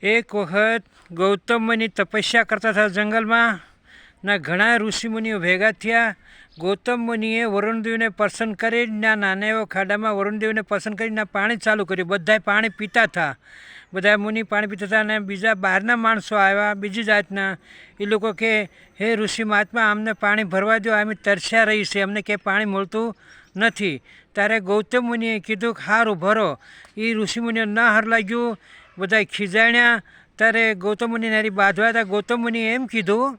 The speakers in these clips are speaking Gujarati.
એક વખત ગૌતમ મુનિ તપસ્યા કરતા હતા જંગલમાં ના ઘણા ઋષિમુનિઓ ભેગા થયા. ગૌતમ મુનિએ વરુણદેવને પસંદ કરી નાના એવો ખાડામાં વરુણદેવને પસંદ કરીને પાણી ચાલુ કર્યું. બધા પાણી પીતા હતા, બધા મુનિ પાણી પીતા હતા. અને બીજા બહારના માણસો આવ્યા બીજી જાતના. એ લોકો કે હે ઋષિ મહાત્મા, અમને પાણી ભરવા દો, અમે તરસ્યા રહી છે, અમને કે પાણી મળતું નથી. ત્યારે ગૌતમ મુનિએ કીધું કે સારું ભરો. એ ઋષિમુનિઓ ના હાર લાગ્યું, બધા ખીજાણ્યા. ત્યારે ગૌતમ મુનિને હારી બાંધવા હતા. ગૌતમ મુનિએ એમ કીધું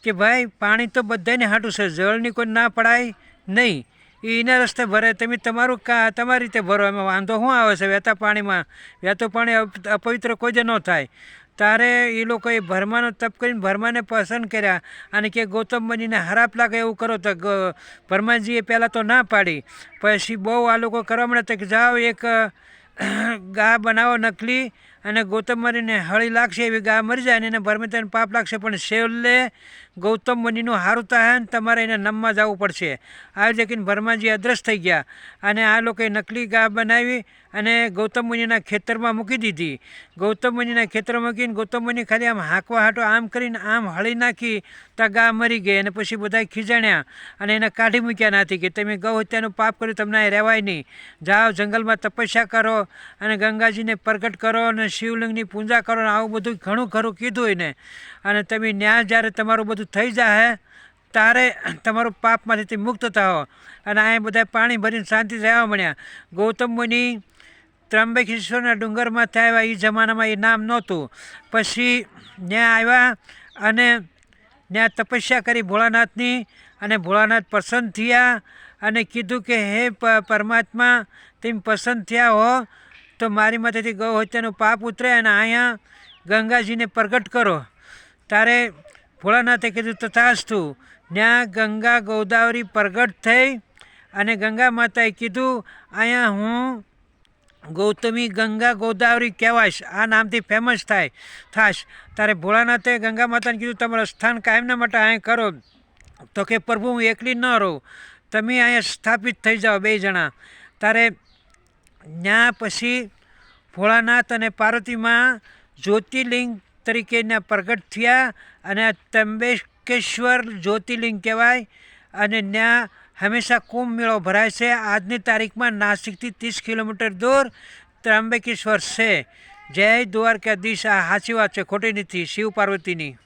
કે ભાઈ પાણી તો બધાને હાટું છે, જળની કોઈ ના પડાય નહીં, એ એના રસ્તે ભરે, તમે તમારું તમારી રીતે ભરો, એમાં વાંધો શું આવે છે? વહેતા પાણીમાં વહેતું પાણી અપવિત્ર કોઈ જ ન થાય. ત્યારે એ લોકોએ ભરમાનો તપ કરીને ભરમાને પસંદ કર્યા અને કે ગૌતમ મુનિને ખરાબ લાગે એવું કરો. તો ભરમાજીએ પહેલાં તો ના પાડી, પછી બહુ આ લોકો કરવા માંડ્યા કે જાઓ એક ગા બનાવો નકલી, અને ગૌતમ મુનિને હળી લાગશે એવી ગા મરી જાય અને એને ભરમિતાને પાપ લાગશે, પણ છેલ્લે ગૌતમ મુનિનું સારું થાય ને તમારે એને નમવા જવું પડશે. આવી રીતે ભરમાજી અદ્રશ્ય થઈ ગયા અને આ લોકોએ નકલી ગા બનાવી અને ગૌતમ મુનિના ખેતરમાં મૂકી દીધી. ગૌતમ મુનિના ખેતરમાં મૂકીને ગૌતમ મુનિ ખાલી આમ હાંકવા હાટો આમ કરીને આમ હળી નાખી તો ગા મરી ગઈ. અને પછી બધા ખીજાણ્યા અને એને કાઢી મૂક્યા નથી કે તમે ગૌ હત્યાનું પાપ કર્યું, તમને અહીં રહેવાય નહીં, જાઓ જંગલમાં તપસ્યા કરો અને ગંગાજીને પ્રગટ કરો અને શિવલિંગની પૂજા કરો ને આવું બધું ઘણું ખરું કીધું એને. અને તમે ન્યાય જ્યારે તમારું બધું થઈ જાય ત્યારે તમારું પાપમાંથી મુક્ત થાઓ. અને આ બધા પાણી ભરીને શાંતિ રહેવા મળ્યા. ગૌતમ મુનિ ત્રંબકેશ્વરના ડુંગરમાંથી આવ્યા, એ જમાનામાં એ નામ નહોતું. પછી ત્યાં આવ્યા અને ત્યાં તપસ્યા કરી ભોળાનાથની, અને ભોળાનાથ પસંદ થયા અને કીધું કે હે પરમાત્મા, તમે પસંદ થયા હો તો મારી માથેથી ગૌ હત્યાનું પાપ ઉતરે અને અહીંયા ગંગાજીને પ્રગટ કરો. ત્યારે ભોળાનાથે કીધું તથાસ્તુ. ત્યાં ગંગા ગોદાવરી પ્રગટ થઈ અને ગંગા માતાએ કીધું અહીંયા હું ગૌતમી ગંગા ગોદાવરી કહેવાઈશ, આ નામથી ફેમસ થાશ. ત્યારે ભોળાનાથે ગંગા માતાને કીધું તમારું સ્થાન કાયમના માટે અહીં કરો. તો કે પ્રભુ હું એકલી ન રહું, તમે અહીંયા સ્થાપિત થઈ જાઓ બે જણા. ત્યારે ત્યાં પછી ભોળાનાથ અને પાર્વતીમાં જ્યોતિર્લિંગ તરીકે ત્યાં પ્રગટ થયા અને આ ત્રંબકેશ્વર જ્યોતિર્લિંગ કહેવાય. અને ત્યાં હંમેશા કુંભ મેળો ભરાય છે. આજની તારીખમાં નાસિકથી 30 કિલોમીટર દૂર ત્રંબકેશ્વર છે. જય દ્વારકાધીશ. આ સાચી વાત છે, ખોટી નથી, શિવ પાર્વતીની.